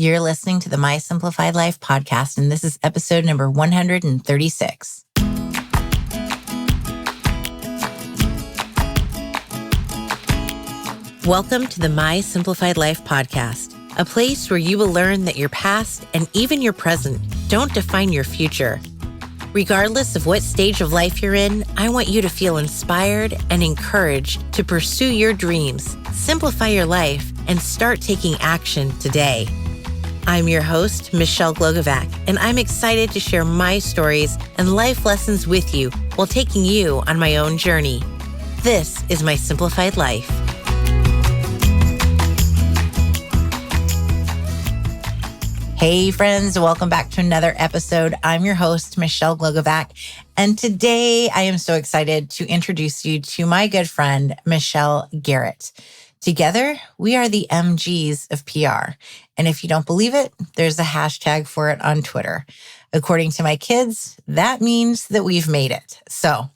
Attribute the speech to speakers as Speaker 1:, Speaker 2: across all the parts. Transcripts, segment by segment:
Speaker 1: You're listening to the My Simplified Life podcast, and this is episode number 136. Welcome to the My Simplified Life podcast, a place where you will learn that your past and even your present don't define your future. Regardless of what stage of life you're in, I want you to feel inspired and encouraged to pursue your dreams, simplify your life, and start taking action today. I'm your host, Michelle Glogovac, and I'm excited to share my stories and life lessons with you while taking you on my own journey. This is My Simplified Life. Hey friends, welcome back to another episode. I'm your host, Michelle Glogovac, and today I am so excited to introduce you to my good friend, Michelle Garret. Together, we are the MGs of PR. And if you don't believe it, there's a hashtag for it on Twitter. According to my kids, that means that we've made it. So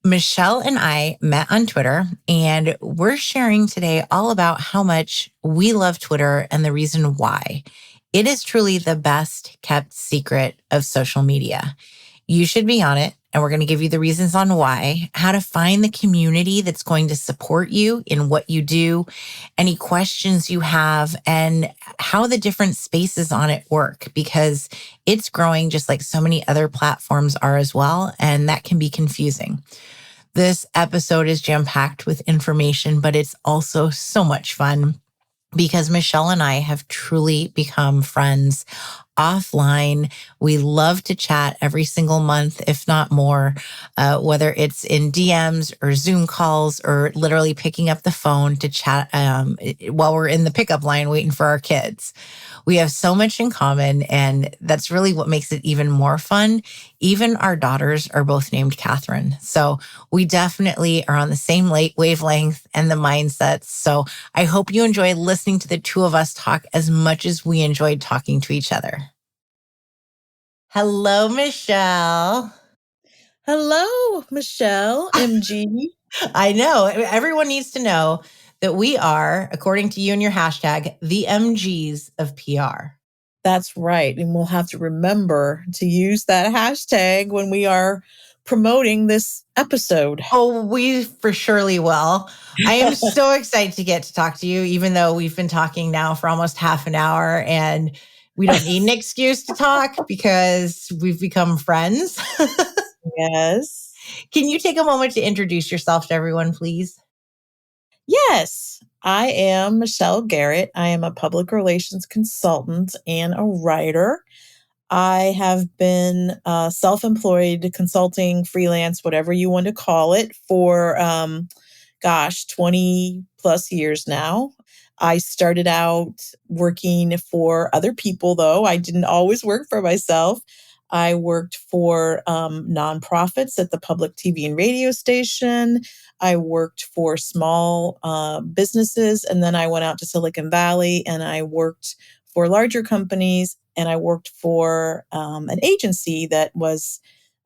Speaker 1: Michelle and I met on Twitter, and we're sharing today all about how much we love Twitter and the reason why. It is truly the best kept secret of social media. You should be on it, and we're going to give you the reasons on why, how to find the community that's going to support you in what you do, any questions you have, and how the different spaces on it work, because it's growing just like so many other platforms are as well, and that can be confusing. This episode is jam-packed with information, but it's also so much fun because Michelle and I have truly become friends offline. We love to chat every single month, if not more, whether it's in DMs or Zoom calls or literally picking up the phone to chat while we're in the pickup line waiting for our kids. We have so much in common, and that's really what makes it even more fun. Even our daughters are both named Catherine. So we definitely are on the same wavelength and the mindsets. So I hope you enjoy listening to the two of us talk as much as we enjoyed talking to each other. Hello, Michelle.
Speaker 2: Hello, Michelle, MG.
Speaker 1: I know. Everyone needs to know that we are, according to you and your hashtag, the MGs of PR.
Speaker 2: That's right. And we'll have to remember to use that hashtag when we are promoting this episode.
Speaker 1: Oh, we for surely will. I am so excited to get to talk to you, even though we've been talking now for almost half an hour and we don't need an excuse to talk because we've become friends.
Speaker 2: Yes.
Speaker 1: Can you take a moment to introduce yourself to everyone, please?
Speaker 2: Yes, I am Michelle Garret. I am a public relations consultant and a writer. I have been self-employed, consulting, freelance, whatever you want to call it, for 20 plus years now. I started out working for other people, though. I didn't always work for myself. I worked for nonprofits at the public TV and radio station. I worked for small businesses, and then I went out to Silicon Valley and I worked for larger companies, and I worked for an agency that was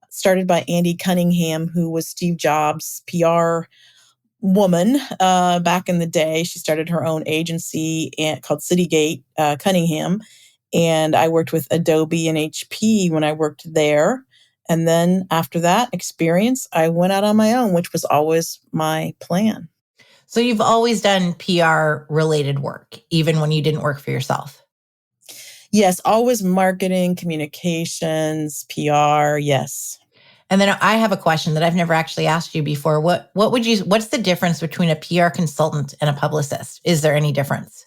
Speaker 2: started by Andy Cunningham, who was Steve Jobs' PR woman back in the day. She started her own agency called Citygate Cunningham. And I worked with Adobe and HP when I worked there. And then after that experience, I went out on my own, which was always my plan.
Speaker 1: So you've always done PR related work, even when you didn't work for yourself?
Speaker 2: Yes, always marketing, communications, PR, yes.
Speaker 1: And then I have a question that I've never actually asked you before. What's the difference between a PR consultant and a publicist? Is there any difference?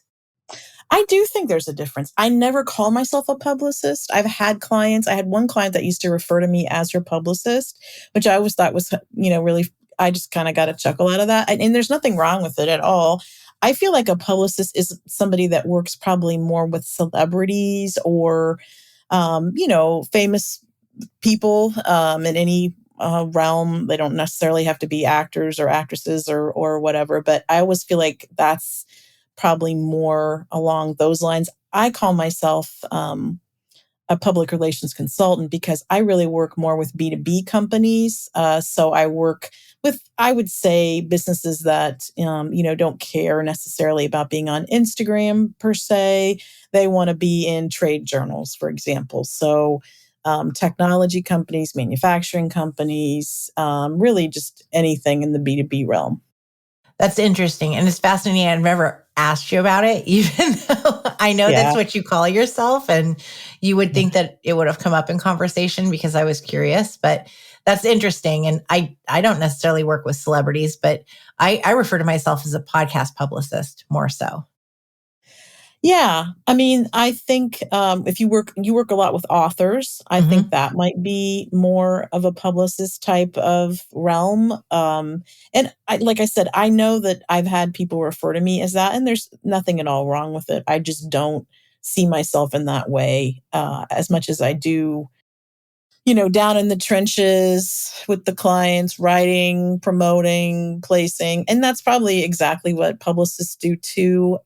Speaker 2: I do think there's a difference. I never call myself a publicist. I've had clients. I had one client that used to refer to me as her publicist, which I always thought was, really, I just kind of got a chuckle out of that. And there's nothing wrong with it at all. I feel like a publicist is somebody that works probably more with celebrities or, famous people in any realm. They don't necessarily have to be actors or actresses or whatever, but I always feel like that's probably more along those lines. I call myself a public relations consultant because I really work more with B2B companies. So I work with, I would say, businesses that, don't care necessarily about being on Instagram per se. They want to be in trade journals, for example. So, technology companies, manufacturing companies, really just anything in the B2B realm.
Speaker 1: That's interesting. And it's fascinating. I've never asked you about it, even though I know
Speaker 2: Yeah.
Speaker 1: that's what you call yourself. And you would think that it would have come up in conversation because I was curious, but that's interesting. And I don't necessarily work with celebrities, but I refer to myself as a podcast publicist more so.
Speaker 2: Yeah, I mean, I think if you work a lot with authors, I think that might be more of a publicist type of realm. And like I said, I know that I've had people refer to me as that, and there's nothing at all wrong with it. I just don't see myself in that way as much as I do, down in the trenches with the clients, writing, promoting, placing, and that's probably exactly what publicists do too.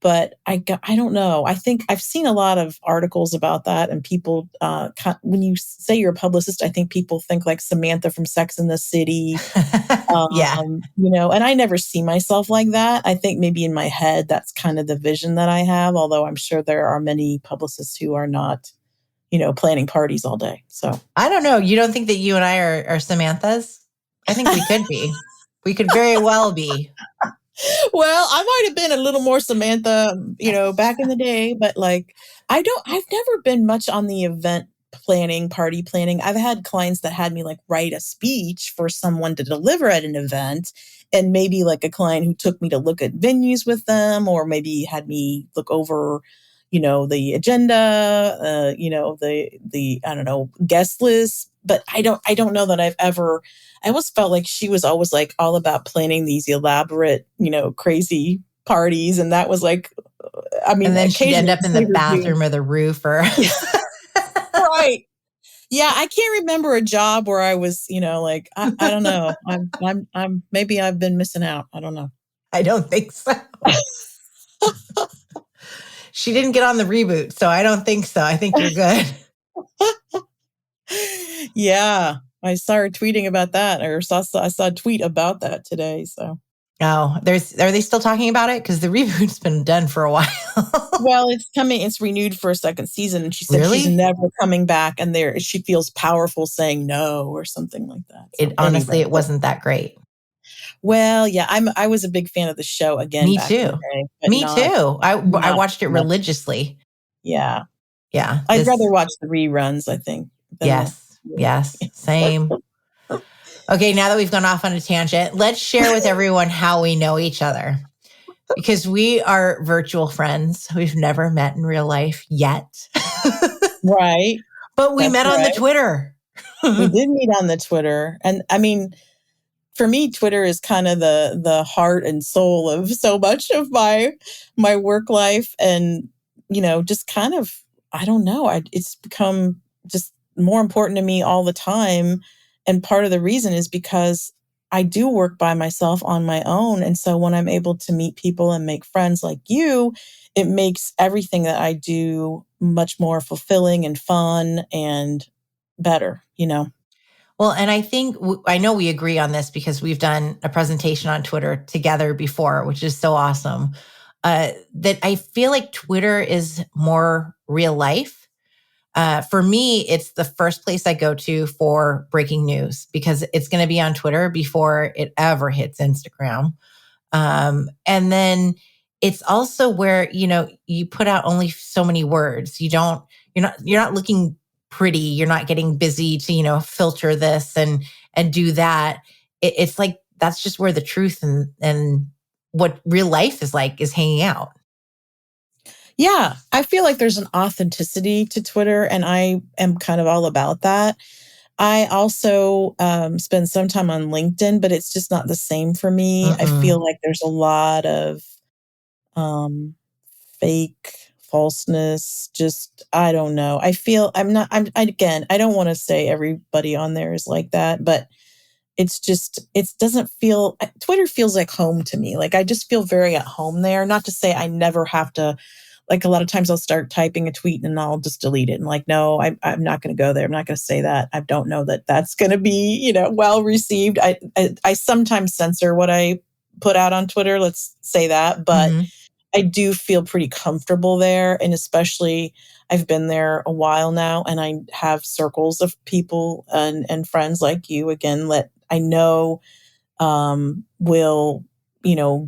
Speaker 2: But I don't know. I think I've seen a lot of articles about that, and people, when you say you're a publicist, I think people think like Samantha from Sex and the City,
Speaker 1: Yeah.
Speaker 2: And I never see myself like that. I think maybe in my head, that's kind of the vision that I have, although I'm sure there are many publicists who are not, planning parties all day. So
Speaker 1: I don't know. You don't think that you and I are Samanthas? I think we could be. We could very well be.
Speaker 2: Well, I might have been a little more Samantha, back in the day, but like I've never been much on the event planning, party planning. I've had clients that had me like write a speech for someone to deliver at an event, and maybe like a client who took me to look at venues with them, or maybe had me look over, the agenda, the I don't know, guest list. But I don't know that I always felt like she was always like all about planning these elaborate, crazy parties. And that was like, I mean,
Speaker 1: And then she'd end
Speaker 2: occasionally
Speaker 1: up in the bathroom or the roof or
Speaker 2: right. Yeah, I can't remember a job where I was, like I don't know. I'm maybe I've been missing out. I don't know.
Speaker 1: I don't think so. She didn't get on the reboot, so I don't think so. I think you're good.
Speaker 2: Yeah, I saw her tweeting about that, or I saw a tweet about that today. So,
Speaker 1: Oh, are they still talking about it? Because the reboot's been done for a while.
Speaker 2: well, it's coming. It's renewed for a second season, and she said she's
Speaker 1: Really?
Speaker 2: never coming back. And she feels powerful saying no or something like that. So,
Speaker 1: Honestly,
Speaker 2: anyway,
Speaker 1: it wasn't that great.
Speaker 2: well, yeah, I was a big fan of the show again
Speaker 1: Me
Speaker 2: back in the
Speaker 1: too.
Speaker 2: day, but
Speaker 1: Me too. I
Speaker 2: not
Speaker 1: watched it
Speaker 2: much.
Speaker 1: religiously.
Speaker 2: Yeah,
Speaker 1: Yeah.
Speaker 2: I'd rather watch the reruns, I think, than the.
Speaker 1: Yes. Same. Okay, now that we've gone off on a tangent, let's share with everyone how we know each other. Because we are virtual friends. We've never met in real life yet.
Speaker 2: Right.
Speaker 1: But we
Speaker 2: That's
Speaker 1: met on the
Speaker 2: right.
Speaker 1: Twitter.
Speaker 2: We did meet on the Twitter. And I mean, for me, Twitter is kind of the heart and soul of so much of my work life. And, just kind of, I don't know, it's become just more important to me all the time. And part of the reason is because I do work by myself on my own. And so when I'm able to meet people and make friends like you, it makes everything that I do much more fulfilling and fun and better.
Speaker 1: Well, and I think I know we agree on this because we've done a presentation on Twitter together before, which is so awesome. That I feel like Twitter is more real life. For me, it's the first place I go to for breaking news because it's going to be on Twitter before it ever hits Instagram. And then it's also where, you put out only so many words. You're not looking pretty. You're not getting busy to, filter this and do that. It's like, that's just where the truth and what real life is hanging out.
Speaker 2: Yeah, I feel like there's an authenticity to Twitter, and I am kind of all about that. I also spend some time on LinkedIn, but it's just not the same for me. I
Speaker 1: Mm-mm.
Speaker 2: feel like there's a lot of um, fake falseness. Just, I don't know. I feel again, I don't want to say everybody on there is like that, but it doesn't feel, Twitter feels like home to me. Like I just feel very at home there. Not to say I never have to like a lot of times I'll start typing a tweet and I'll just delete it and like, no, I'm not going to go there. I'm not going to say that. I don't know that that's going to be, well received. I sometimes censor what I put out on Twitter. Let's say that, but
Speaker 1: Mhm.
Speaker 2: I do feel pretty comfortable there. And especially I've been there a while now and I have circles of people and friends like you again, that I know will,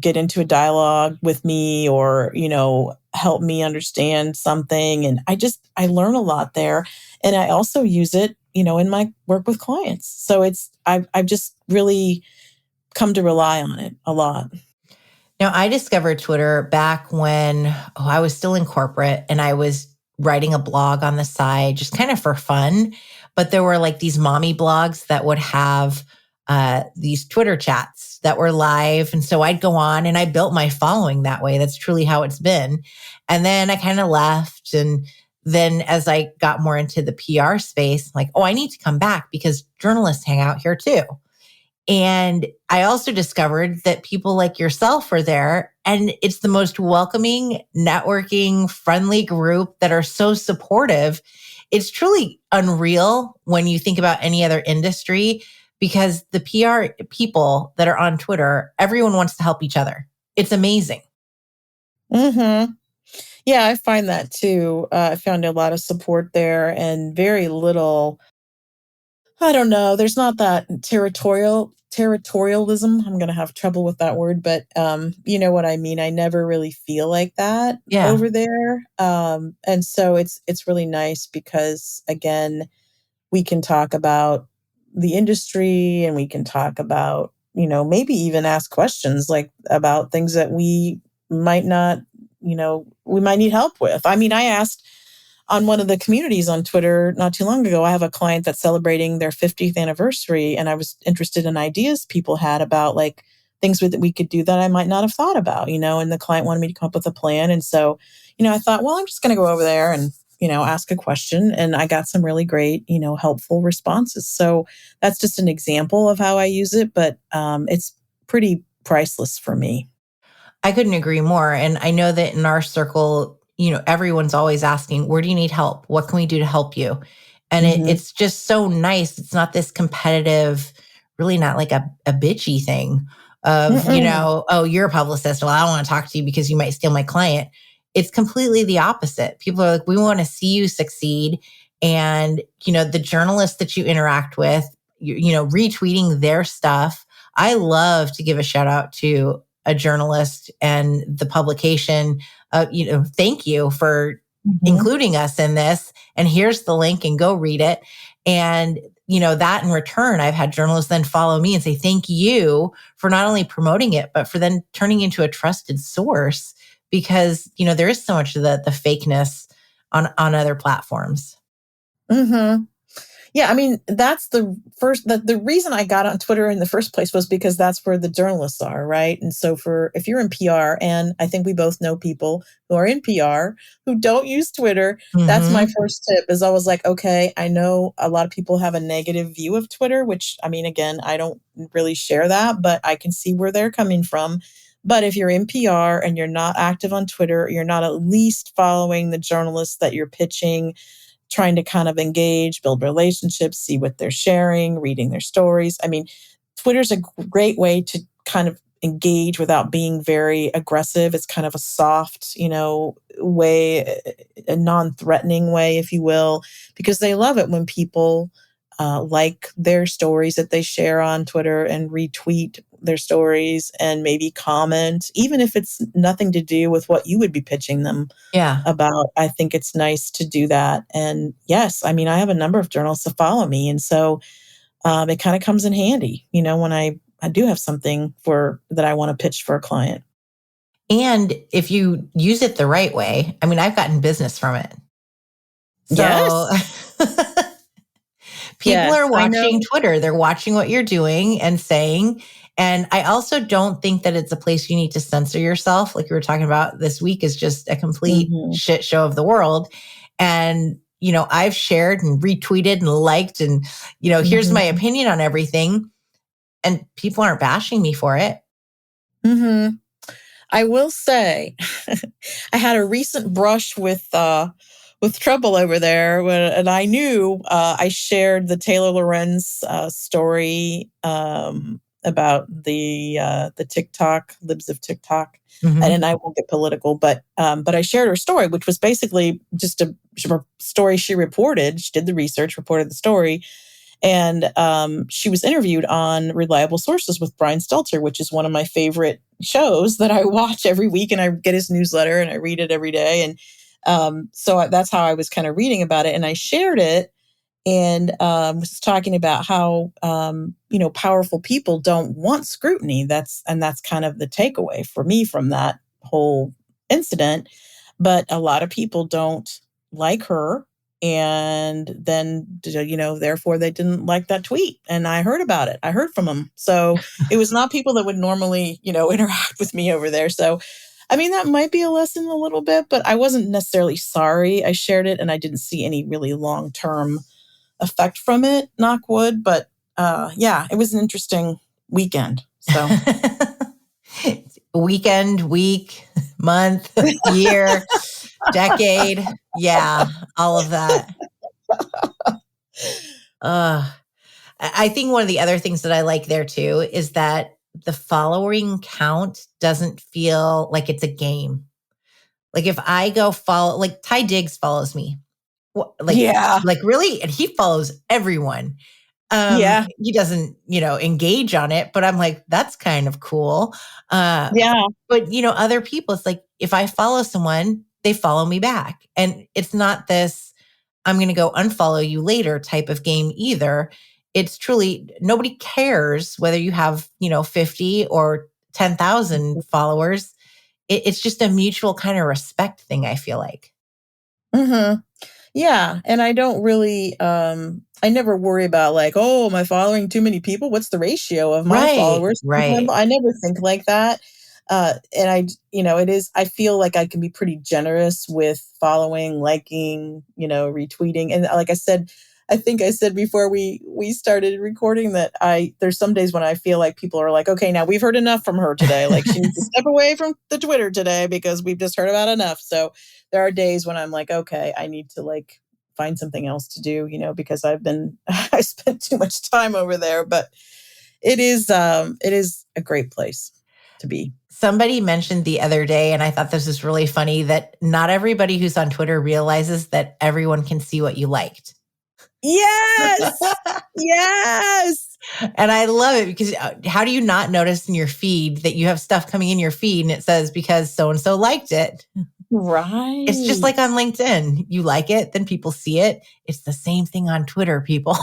Speaker 2: get into a dialogue with me or, help me understand something. And I learn a lot there. And I also use it, in my work with clients. So I've just really come to rely on it a lot.
Speaker 1: Now, I discovered Twitter back when I was still in corporate and I was writing a blog on the side, just kind of for fun. But there were like these mommy blogs that would have these Twitter chats that were live. And so I'd go on and I built my following that way. That's truly how it's been. And then I kind of left. And then as I got more into the PR space, like, oh, I need to come back because journalists hang out here too. And I also discovered that people like yourself are there, and it's the most welcoming, networking, friendly group that are so supportive. It's truly unreal when you think about any other industry because the PR people that are on Twitter, everyone wants to help each other. It's amazing.
Speaker 2: Mm-hmm. Yeah, I find that too. I found a lot of support there and very little. I don't know. There's not that territorialism. I'm going to have trouble with that word, but you know what I mean. I never really feel like that
Speaker 1: Yeah.
Speaker 2: over there, and so it's really nice because again, we can talk about the industry and we can talk about maybe even ask questions like about things that we might not we might need help with. I mean, I asked on one of the communities on Twitter not too long ago. I have a client that's celebrating their 50th anniversary, and I was interested in ideas people had about like things that we could do that I might not have thought about, and the client wanted me to come up with a plan. And so, I thought, well, I'm just going to go over there and, ask a question. And I got some really great, helpful responses. So that's just an example of how I use it, but it's pretty priceless for me.
Speaker 1: I couldn't agree more. And I know that in our circle, everyone's always asking, where do you need help? What can we do to help you? And
Speaker 2: Hmm.
Speaker 1: it's just so nice. It's not this competitive, really not like a bitchy thing of,
Speaker 2: Mm-mm.
Speaker 1: oh, you're a publicist. Well, I don't want to talk to you because you might steal my client. It's completely the opposite. People are like, we want to see you succeed. And, the journalists that you interact with, retweeting their stuff. I love to give a shout out to a journalist and the publication, thank you for
Speaker 2: Hmm.
Speaker 1: including us in this. And here's the link and go read it. And, that in return, I've had journalists then follow me and say, thank you for not only promoting it, but for then turning into a trusted source because, there is so much of the fakeness on other platforms.
Speaker 2: Hmm. Yeah, I mean, that's the reason I got on Twitter in the first place was because that's where the journalists are, right? And so if you're in PR, and I think we both know people who are in PR who don't use Twitter, that's my
Speaker 1: Hmm.
Speaker 2: first tip is always like, okay, I know a lot of people have a negative view of Twitter, which I mean, again, I don't really share that, but I can see where they're coming from. But if you're in PR and you're not active on Twitter, you're not at least following the journalists that you're pitching, trying to kind of engage, build relationships, see what they're sharing, reading their stories. I mean, Twitter's a great way to kind of engage without being very aggressive. It's kind of a soft, way, a non-threatening way, if you will, because they love it when people like their stories that they share on Twitter and retweet their stories and maybe comment, even if it's nothing to do with what you would be pitching them
Speaker 1: Yeah.
Speaker 2: about. I think it's nice to do that. And yes, I mean, I have a number of journalists that follow me. And so it kind of comes in handy, when I do have something that I want to pitch for a client.
Speaker 1: And if you use it the right way, I mean, I've gotten business from it. So
Speaker 2: Yes.
Speaker 1: people
Speaker 2: Yes.
Speaker 1: are
Speaker 2: I
Speaker 1: watching
Speaker 2: know.
Speaker 1: Twitter. They're watching what you're doing and saying. And I also don't think that it's a place you need to censor yourself. Like we were talking about, this week is just a complete
Speaker 2: Hmm.
Speaker 1: shit show of the world. And, I've shared and retweeted and liked and, here's my
Speaker 2: Hmm.
Speaker 1: opinion on everything. And people aren't bashing me for it.
Speaker 2: Hmm. I will say, I had a recent brush with trouble over there, and I knew I shared the Taylor Lorenz story about the TikTok libs of TikTok,
Speaker 1: Mhm.
Speaker 2: and I won't get political, but I shared her story, which was basically just a story she reported. She did the research, reported the story, and she was interviewed on Reliable Sources with Brian Stelter, which is one of my favorite shows that I watch every week. And I get his newsletter and I read it every day. And so that's how I was kind of reading about it. And I shared it and was talking about how powerful people don't want scrutiny. That's kind of the takeaway for me from that whole incident. But a lot of people don't like her, and then therefore they didn't like that tweet, and I heard about it. I heard from them, so it was not people that would normally interact with me over there. So I mean, that might be a lesson a little bit, but I wasn't necessarily sorry I shared it, and I didn't see any really long-term effect from it, knock wood. But yeah, it was an interesting weekend. So
Speaker 1: Weekend, week, month, year, decade. Yeah, all of that. I think one of the other things that I like there too is that the following count doesn't feel like it's a game. Like if I go follow, like Ty Diggs follows me,
Speaker 2: yeah,
Speaker 1: like really, and he follows everyone.
Speaker 2: yeah,
Speaker 1: He doesn't, engage on it, but I'm like, that's kind of cool.
Speaker 2: yeah.
Speaker 1: But other people, it's like if I follow someone, they follow me back, and it's not this I'm going to go unfollow you later type of game either. It's truly nobody cares whether you have 50 or 10,000 followers. It's just a mutual kind of respect thing, I feel like.
Speaker 2: hmm Yeah, and I don't really I never worry about like, oh, am I following too many people? What's the ratio of my
Speaker 1: Right,
Speaker 2: followers?
Speaker 1: right.
Speaker 2: I never think like that. And it is, I feel like I can be pretty generous with following, liking, retweeting. And like I said, I think I said before we started recording that there's some days when I feel like people are like, okay, now we've heard enough from her today. Like she needs to step away from the Twitter today because we've just heard about enough. So there are days when I'm like, okay, I need to like find something else to do, because I spent too much time over there. But it is a great place to be.
Speaker 1: Somebody mentioned the other day, and I thought this was really funny, that not everybody who's on Twitter realizes that everyone can see what you liked.
Speaker 2: Yes. Yes.
Speaker 1: And I love it because how do you not notice in your feed that you have stuff coming in your feed and it says because so and so liked it? It's just
Speaker 2: Right.
Speaker 1: like on LinkedIn. You like it, then people see it. It's the same thing on Twitter, people.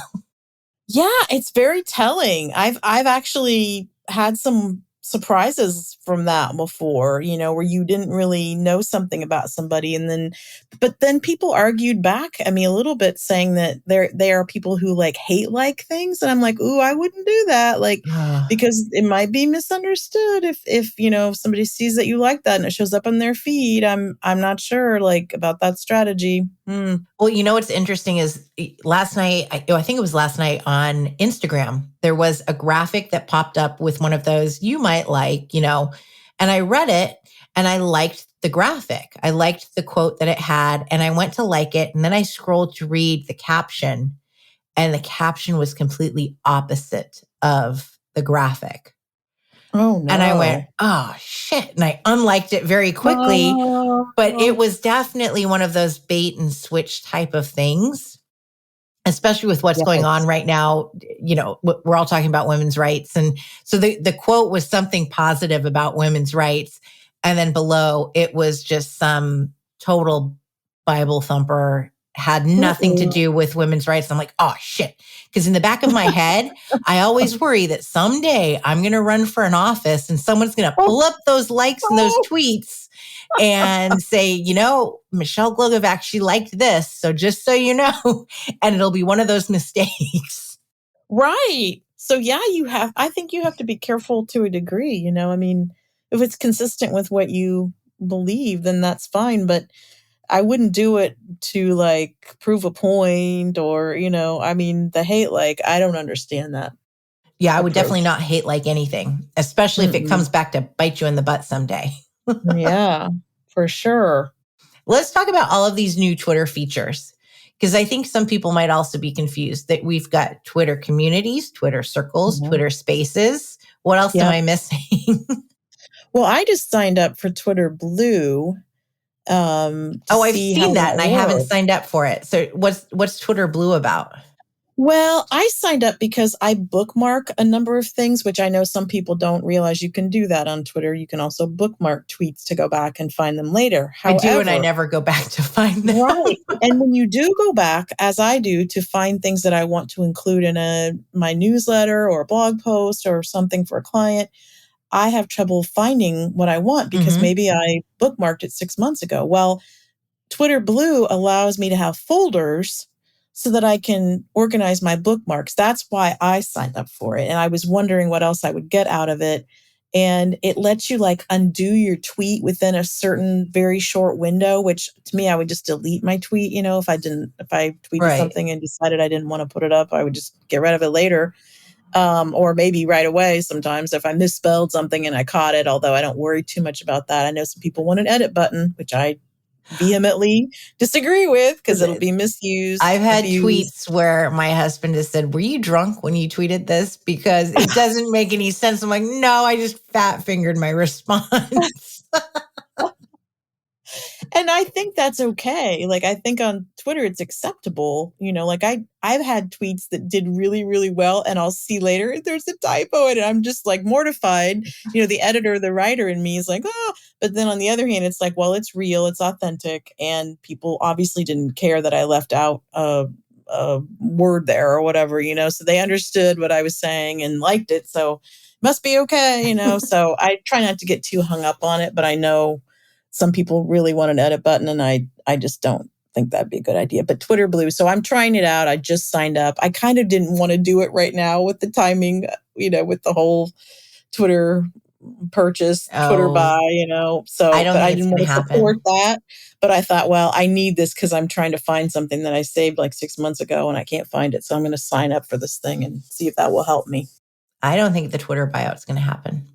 Speaker 2: Yeah, it's very telling. I've actually had some surprises from that before, where you didn't really know something about somebody, and then people argued back at me a little bit, saying that they are people who like hate like things, and I'm like, ooh, I wouldn't do that, like because it might be misunderstood if somebody sees that you like that and it shows up on their feed. I'm not sure like about that strategy.
Speaker 1: Well, what's interesting is last night, I think it was last night on Instagram, there was a graphic that popped up with one of those you might like, and I read it and I liked the graphic. I liked the quote that it had and I went to like it. And then I scrolled to read the caption and the caption was completely opposite of the graphic.
Speaker 2: Oh
Speaker 1: And I went,
Speaker 2: no.
Speaker 1: oh shit. And I unliked it very quickly. But it
Speaker 2: Oh.
Speaker 1: was definitely one of those bait and switch type of things, especially with what's going on
Speaker 2: Yes.
Speaker 1: right now. We're all talking about women's rights. And so the quote was something positive about women's rights. And then below, it was just some total Bible thumper, had nothing to
Speaker 2: Mm-mm.
Speaker 1: do with women's rights. I'm like, oh shit. Because in the back of my head, I always worry that someday I'm going to run for an office and someone's going to pull up those likes and those tweets and say, Michelle Glogovac, she liked this. So just so you know, and it'll be one of those mistakes.
Speaker 2: Right. So yeah, I think you have to be careful to a degree, I mean, if it's consistent with what you believe, then that's fine, but I wouldn't do it to like prove a point or, I mean, the hate, like, I don't understand that
Speaker 1: Yeah, I would
Speaker 2: approach.
Speaker 1: definitely not hate like anything, especially if it
Speaker 2: Mm-mm.
Speaker 1: comes back to bite you in the butt someday.
Speaker 2: Yeah, for sure.
Speaker 1: Let's talk about all of these new Twitter features because I think some people might also be confused that we've got Twitter communities, Twitter circles,
Speaker 2: Mhm.
Speaker 1: Twitter spaces. What else am
Speaker 2: Yep.
Speaker 1: I missing?
Speaker 2: Well, I just signed up for Twitter Blue to
Speaker 1: Oh, I've
Speaker 2: see how
Speaker 1: seen that
Speaker 2: that
Speaker 1: and I haven't
Speaker 2: works.
Speaker 1: signed up for it. So what's Twitter Blue about?
Speaker 2: Well, I signed up because I bookmark a number of things, which I know some people don't realize you can do that on Twitter. You can also bookmark tweets to go back and find them later.
Speaker 1: I do and I
Speaker 2: However,
Speaker 1: never go back to find them.
Speaker 2: right. And when you do go back, as I do, to find things that I want to include in my newsletter or a blog post or something for a client, I have trouble finding what I want because
Speaker 1: Mhm.
Speaker 2: maybe I bookmarked it 6 months ago. Well, Twitter Blue allows me to have folders so that I can organize my bookmarks. That's why I signed up for it. And I was wondering what else I would get out of it. And it lets you like undo your tweet within a certain very short window, which to me, I would just delete my tweet. If I tweeted
Speaker 1: Right.
Speaker 2: something and decided I didn't want to put it up, I would just get rid of it later. Or maybe right away sometimes if I misspelled something and I caught it, although I don't worry too much about that. I know some people want an edit button, which I vehemently disagree with because
Speaker 1: 'Cause
Speaker 2: it'll be misused,
Speaker 1: I've had
Speaker 2: abused.
Speaker 1: tweets where my husband has said, "Were you drunk when you tweeted this?" Because it doesn't make any sense. I'm like, "No, I just fat fingered my response."
Speaker 2: And I think that's okay. Like I think on Twitter it's acceptable. Like I've had tweets that did really, really well and I'll see later there's a typo in it. I'm just like mortified. The editor, the writer in me is like, oh, but then on the other hand, it's like, well, it's real, it's authentic, and people obviously didn't care that I left out a word there or whatever. So they understood what I was saying and liked it. So must be okay. So I try not to get too hung up on it, but I know some people really want an edit button, and I just don't think that'd be a good idea. But Twitter Blue, so I'm trying it out. I just signed up. I kind of didn't want to do it right now with the timing, with the whole Twitter purchase, Twitter
Speaker 1: Oh,
Speaker 2: buy,
Speaker 1: I
Speaker 2: so
Speaker 1: don't
Speaker 2: but
Speaker 1: think
Speaker 2: I
Speaker 1: it's
Speaker 2: didn't
Speaker 1: going
Speaker 2: want
Speaker 1: to
Speaker 2: to support
Speaker 1: happen.
Speaker 2: that. But I thought, well, I need this because I'm trying to find something that I saved like 6 months ago and I can't find it. So I'm going to sign up for this thing and see if that will help me.
Speaker 1: I don't think the Twitter buyout's going to happen.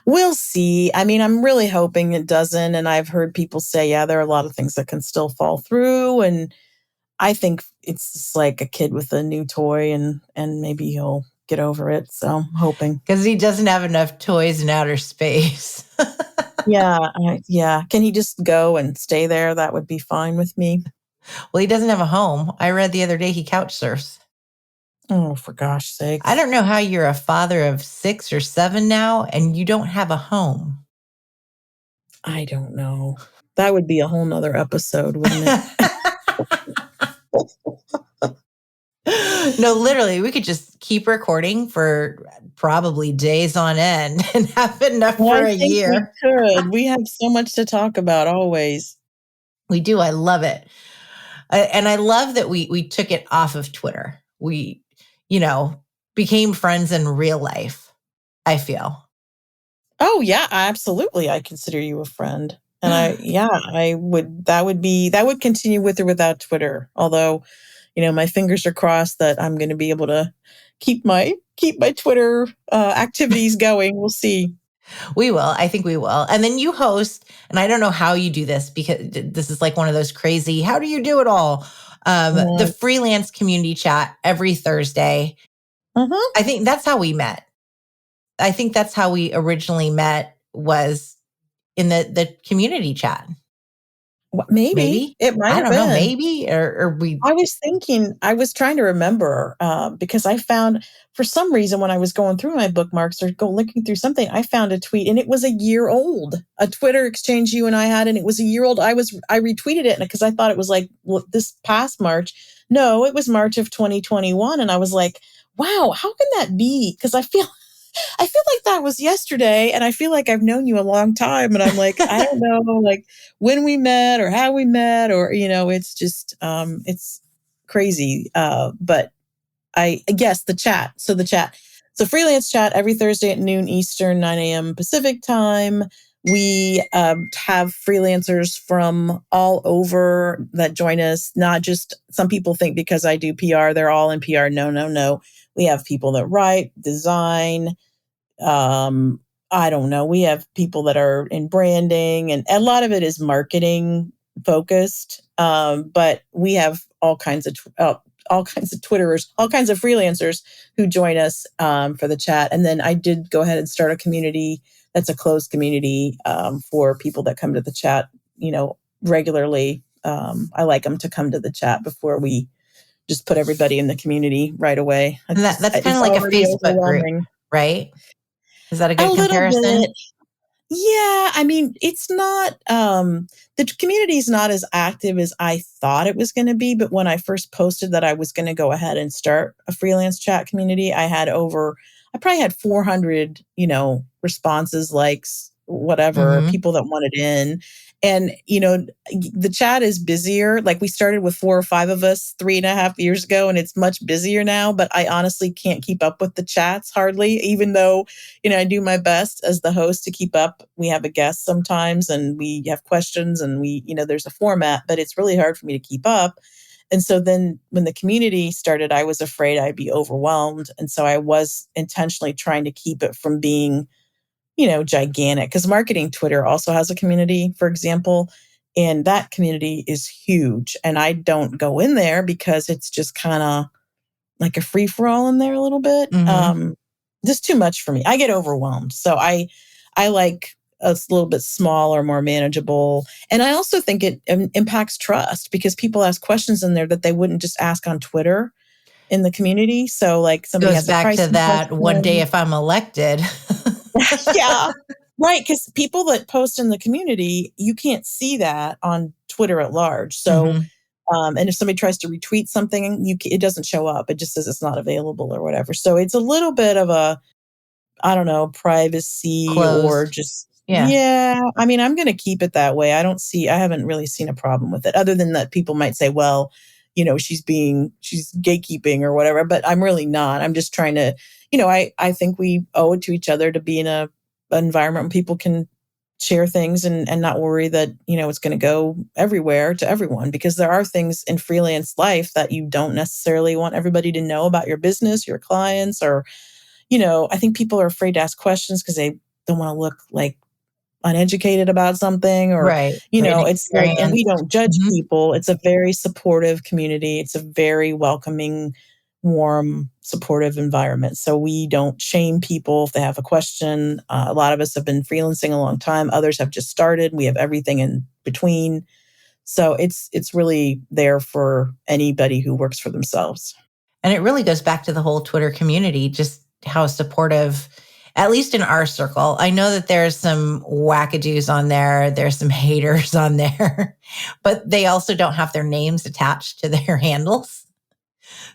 Speaker 2: We'll see. I mean, I'm really hoping it doesn't. And I've heard people say, yeah, there are a lot of things that can still fall through. And I think it's just like a kid with a new toy and maybe he'll get over it. So I'm hoping.
Speaker 1: Because he doesn't have enough toys in outer space.
Speaker 2: Yeah. Yeah. Can he just go and stay there? That would be fine with me.
Speaker 1: Well, he doesn't have a home. I read the other day he couch surfs.
Speaker 2: Oh, for gosh
Speaker 1: I
Speaker 2: sakes.
Speaker 1: don't know how you're a father of 6 or 7 now and you don't have a home.
Speaker 2: I don't know. That would be a whole nother episode, wouldn't it?
Speaker 1: No, literally, we could just keep recording for probably days on end and have enough
Speaker 2: Well,
Speaker 1: for
Speaker 2: I
Speaker 1: a
Speaker 2: think we
Speaker 1: year.
Speaker 2: could. We have so much to talk about always.
Speaker 1: We do. I love it. And I love that we took it off of Twitter. We, you know, became friends in real life, I feel.
Speaker 2: Oh yeah, absolutely. I consider you a friend. And that would continue with or without Twitter. Although, my fingers are crossed that I'm going to be able to keep my Twitter activities going. We'll see.
Speaker 1: We will. I think we will. And then you host, and I don't know how you do this because this is like one of those crazy, how do you do it all? The
Speaker 2: Mhm.
Speaker 1: freelance community chat every Thursday.
Speaker 2: Mhm.
Speaker 1: I think that's how we met. I think that's how we originally met was in the community chat.
Speaker 2: Maybe
Speaker 1: Maybe.
Speaker 2: it might
Speaker 1: I
Speaker 2: have
Speaker 1: don't know.
Speaker 2: been.
Speaker 1: Maybe or we
Speaker 2: I was trying to remember because I found for some reason when I was going through my bookmarks or looking through something, I found a tweet and it was a year old, a Twitter exchange you and I had, and it was a year old. I retweeted it because I thought it was like this past March. No, it was March of 2021. And I was like, wow, how can that be? Because I feel like that was yesterday and I feel like I've known you a long time. And I'm like, I don't know, like when we met or how we met or, it's just, it's crazy. But yes, the chat. So the chat. So freelance chat every Thursday at noon Eastern, 9 a.m. Pacific time. We have freelancers from all over that join us. Not just some people think because I do PR, they're all in PR. No, no, no. We have people that write, design, I don't know. We have people that are in branding, and a lot of it is marketing focused. But we have all kinds of Twitterers, all kinds of freelancers who join us for the chat. And then I did go ahead and start a community that's a closed community for people that come to the chat, regularly. I like them to come to the chat before we just put everybody in the community right away.
Speaker 1: And that's kind
Speaker 2: It's
Speaker 1: of like a
Speaker 2: already
Speaker 1: Facebook group,
Speaker 2: overwhelming.
Speaker 1: right? Is that a
Speaker 2: A
Speaker 1: good
Speaker 2: little
Speaker 1: comparison?
Speaker 2: bit. Yeah, I mean, it's not the community is not as active as I thought it was going to be, but when I first posted that I was going to go ahead and start a freelance chat community, I probably had 400, responses, likes, whatever,
Speaker 1: Mm-hmm.
Speaker 2: people that wanted in. And, the chat is busier. Like we started with 4 or 5 of us 3.5 years ago, and it's much busier now, but I honestly can't keep up with the chats hardly, even though I do my best as the host to keep up. We have a guest sometimes and we have questions and there's a format, but it's really hard for me to keep up. And so then when the community started, I was afraid I'd be overwhelmed. And so I was intentionally trying to keep it from being, gigantic, because marketing Twitter also has a community, for example, and that community is huge. And I don't go in there because it's just kind of like a free for all in there a little bit.
Speaker 1: Mm-hmm.
Speaker 2: Just too much for me. I get overwhelmed. So I like a little bit smaller, more manageable. And I also think it impacts trust because people ask questions in there that they wouldn't just ask on Twitter in the community. So like somebody
Speaker 1: Goes
Speaker 2: has a
Speaker 1: back to
Speaker 2: pricing
Speaker 1: that one day
Speaker 2: question.
Speaker 1: if I'm elected.
Speaker 2: Yeah. Right. Because people that post in the community, you can't see that on Twitter at large. So
Speaker 1: Mm-hmm.
Speaker 2: and if somebody tries to retweet something, it doesn't show up. It just says it's not available or whatever. So it's a little bit of a, I don't know, privacy or
Speaker 1: Closed.
Speaker 2: just,
Speaker 1: Yeah.
Speaker 2: yeah. I mean, I'm going to keep it that way. I haven't really seen a problem with it other than that people might say, well, she's gatekeeping or whatever, but I'm really not. I'm just trying to, I think we owe it to each other to be in an environment where people can share things and not worry that, it's going to go everywhere to everyone, because there are things in freelance life that you don't necessarily want everybody to know about your business, your clients, or, I think people are afraid to ask questions because they don't want to look like uneducated about something or,
Speaker 1: Right. Or
Speaker 2: it's like, and we
Speaker 1: inexperienced.
Speaker 2: don't judge
Speaker 1: Mm-hmm.
Speaker 2: people. It's a very supportive community. It's a very welcoming, warm, supportive environment. So we don't shame people if they have a question. A lot of us have been freelancing a long time. Others have just started. We have everything in between. So it's really there for anybody who works for themselves.
Speaker 1: And it really goes back to the whole Twitter community, just how supportive, at least in our circle. I know that there's some wackadoos on there, there's some haters on there, but they also don't have their names attached to their handles.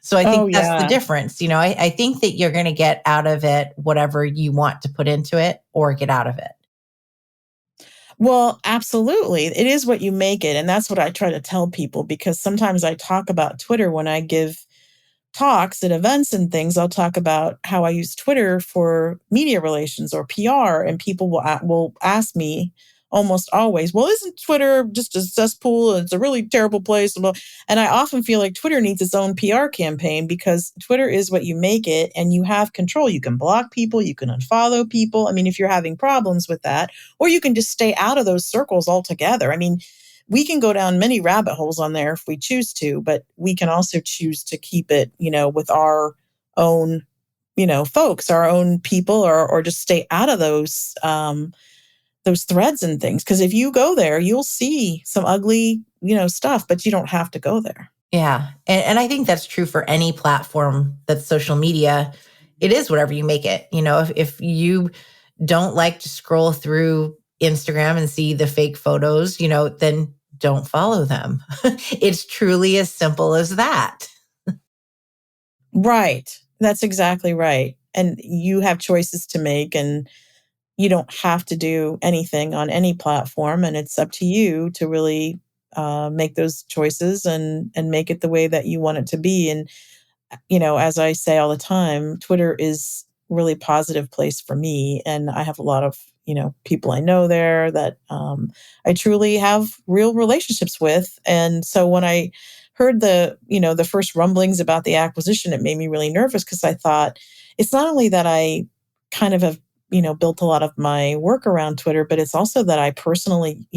Speaker 1: So I
Speaker 2: Oh
Speaker 1: think that's the
Speaker 2: yeah.
Speaker 1: difference. I think that you're going to get out of it whatever you want to put into it or get out of it.
Speaker 2: Well, absolutely. It is what you make it. And that's what I try to tell people, because sometimes I talk about Twitter when I give talks at events and things. I'll talk about how I use Twitter for media relations or PR, and people will ask me almost always, "Well, isn't Twitter just a cesspool? It's a really terrible place." And I often feel like Twitter needs its own PR campaign, because Twitter is what you make it, and you have control. You can block people, you can unfollow people. I mean, if you're having problems with that, or you can just stay out of those circles altogether. I mean, we can go down many rabbit holes on there if we choose to, but we can also choose to keep it, with our own, folks, our own people, or just stay out of those threads and things. Because if you go there, you'll see some ugly, stuff, but you don't have to go there.
Speaker 1: Yeah. And I think that's true for any platform that's social media. It is whatever you make it. If you don't like to scroll through Instagram and see the fake photos, then don't follow them. It's truly as simple as that.
Speaker 2: Right. That's exactly right. And you have choices to make, and you don't have to do anything on any platform. And it's up to you to really make those choices and make it the way that you want it to be. And as I say all the time, Twitter is a really positive place for me. And I have a lot of, people I know there that I truly have real relationships with. And so when I heard the first rumblings about the acquisition, it made me really nervous, because I thought it's not only that I kind of have, built a lot of my work around Twitter, but it's also that I personally,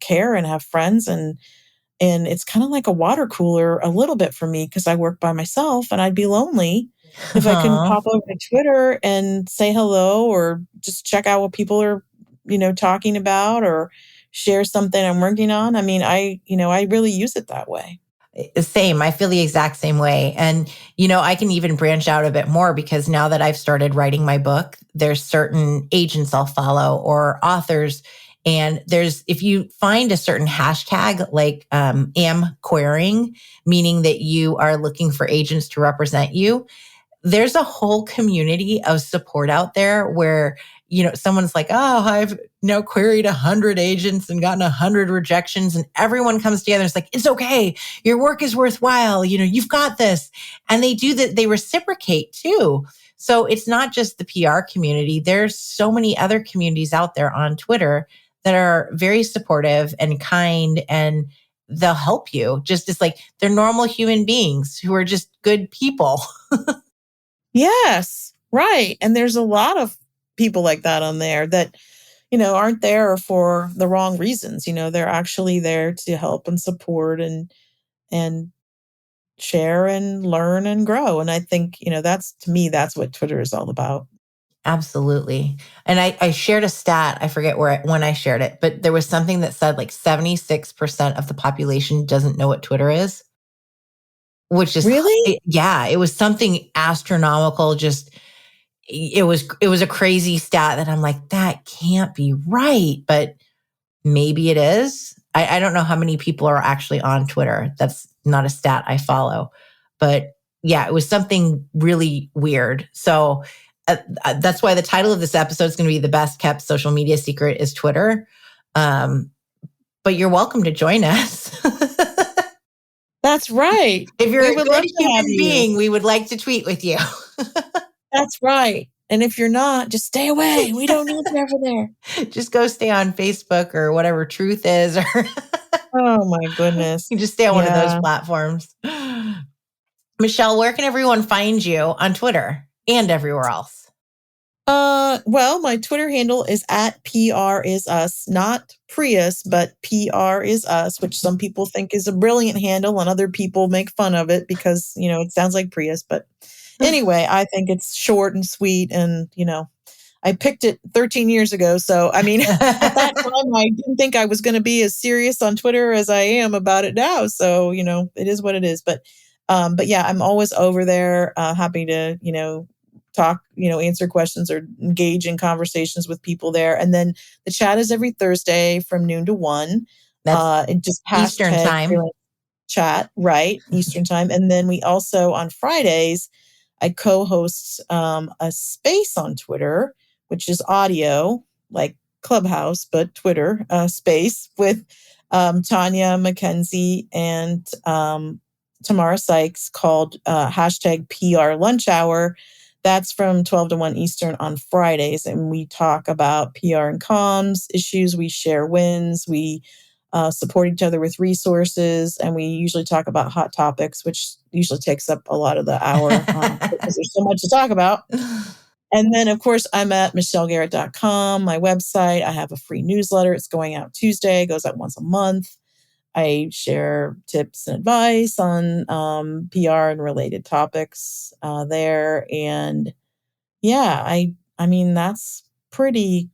Speaker 2: care and have friends, and it's kind of like a water cooler a little bit for me because I work by myself and I'd be lonely if I couldn't
Speaker 1: Aw.
Speaker 2: pop over to Twitter and say hello or just check out what people are, talking about or share something I'm working on. I mean, I really use it that way.
Speaker 1: Same. I feel the exact same way. And, I can even branch out a bit more because now that I've started writing my book, there's certain agents I'll follow or authors. And if you find a certain hashtag like am querying, meaning that you are looking for agents to represent you, there's a whole community of support out there where, someone's like, oh, I've queried 100 agents and gotten 100 rejections, and everyone comes together and it's like, it's okay. Your work is worthwhile. You've got this. And they do that. They reciprocate too. So it's not just the PR community. There's so many other communities out there on Twitter that are very supportive and kind, and they'll help you. Just as like they're normal human beings who are just good people.
Speaker 2: Yes, right. And there's a lot of people like that on there that, aren't there for the wrong reasons. They're actually there to help and support and share and learn and grow. And I think, that's to me, that's what Twitter is all about.
Speaker 1: Absolutely. And I shared a stat. I forget when I shared it, but there was something that said like 76% of the population doesn't know what Twitter is, which is,
Speaker 2: Really?
Speaker 1: yeah, it was something astronomical. Just, it was a crazy stat that I'm like, that can't be right, but maybe it is. I don't know how many people are actually on Twitter. That's not a stat I follow, but yeah, it was something really weird. So that's why the title of this episode is going to be "The Best Kept Social Media Secret is Twitter." But you're welcome to join us.
Speaker 2: That's right.
Speaker 1: If you're
Speaker 2: We
Speaker 1: a
Speaker 2: would
Speaker 1: good
Speaker 2: love to have
Speaker 1: human
Speaker 2: you.
Speaker 1: being, we would like to tweet with you.
Speaker 2: That's right. And if you're not, just stay away. We don't need you over there.
Speaker 1: Just go stay on Facebook or whatever Truth is, or
Speaker 2: Oh my goodness.
Speaker 1: you just stay on one of those
Speaker 2: Yeah.
Speaker 1: platforms. Michelle, where can everyone find you on Twitter and everywhere else?
Speaker 2: Well, my Twitter handle is at PR is us, not Prius, but PR is us, which some people think is a brilliant handle and other people make fun of it because, it sounds like Prius. But anyway, I think it's short and sweet and, I picked it 13 years ago. So, I mean, at that time, I didn't think I was going to be as serious on Twitter as I am about it now. So, it is what it is. But yeah, I'm always over there, happy to, talk, answer questions or engage in conversations with people there. And then the chat is every Thursday from noon to 1.
Speaker 1: That's
Speaker 2: And just
Speaker 1: Eastern
Speaker 2: hashtag
Speaker 1: time.
Speaker 2: freelance chat, right? Eastern time. And then we also on Fridays, I co-host a space on Twitter, which is audio, like Clubhouse, but Twitter space with Tanya McKenzie and Tamara Sykes called hashtag PR Lunch Hour. That's from 12 to 1 Eastern on Fridays. And we talk about PR and comms issues. We share wins. We support each other with resources. And we usually talk about hot topics, which usually takes up a lot of the hour because there's so much to talk about. And then, of course, I'm at michellegarret.com, my website. I have a free newsletter. It's going out Tuesday. It goes out once a month. I share tips and advice on PR and related topics there. And yeah, I mean, that's probably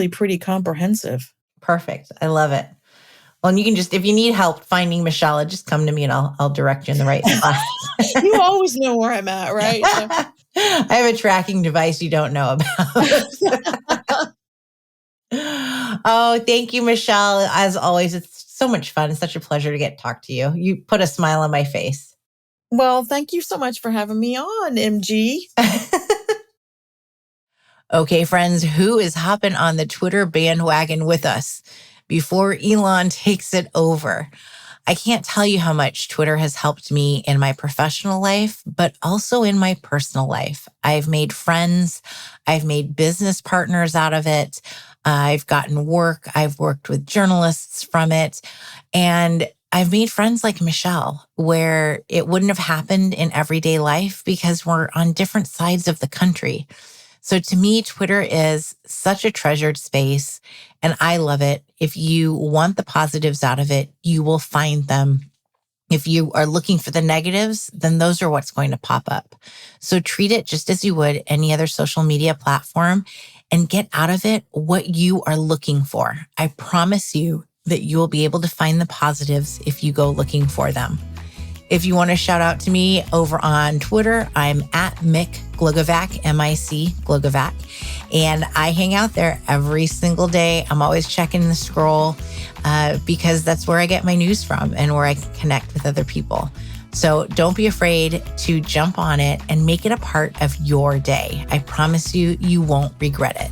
Speaker 2: pretty comprehensive.
Speaker 1: Perfect. I love it. Well, and you can just, if you need help finding Michelle, just come to me and I'll direct you in the right spot.
Speaker 2: You always know where I'm at, right? So.
Speaker 1: I have a tracking device you don't know about. Oh, thank you, Michelle. As always, it's so much fun. It's such a pleasure to get to talk to you. You put a smile on my face.
Speaker 2: Well, thank you so much for having me on, MG.
Speaker 1: Okay, friends, who is hopping on the Twitter bandwagon with us before Elon takes it over? I can't tell you how much Twitter has helped me in my professional life, but also in my personal life. I've made friends. I've made business partners out of it. I've gotten work. I've worked with journalists from it. And I've made friends like Michelle, where it wouldn't have happened in everyday life because we're on different sides of the country. So to me, Twitter is such a treasured space and I love it. If you want the positives out of it, you will find them. If you are looking for the negatives, then those are what's going to pop up. So treat it just as you would any other social media platform and get out of it what you are looking for. I promise you that you will be able to find the positives if you go looking for them. If you want to shout out to me over on Twitter, I'm at Mick Glogovac, M-I-C Glogovac. And I hang out there every single day. I'm always checking the scroll because that's where I get my news from and where I can connect with other people. So don't be afraid to jump on it and make it a part of your day. I promise you, you won't regret it.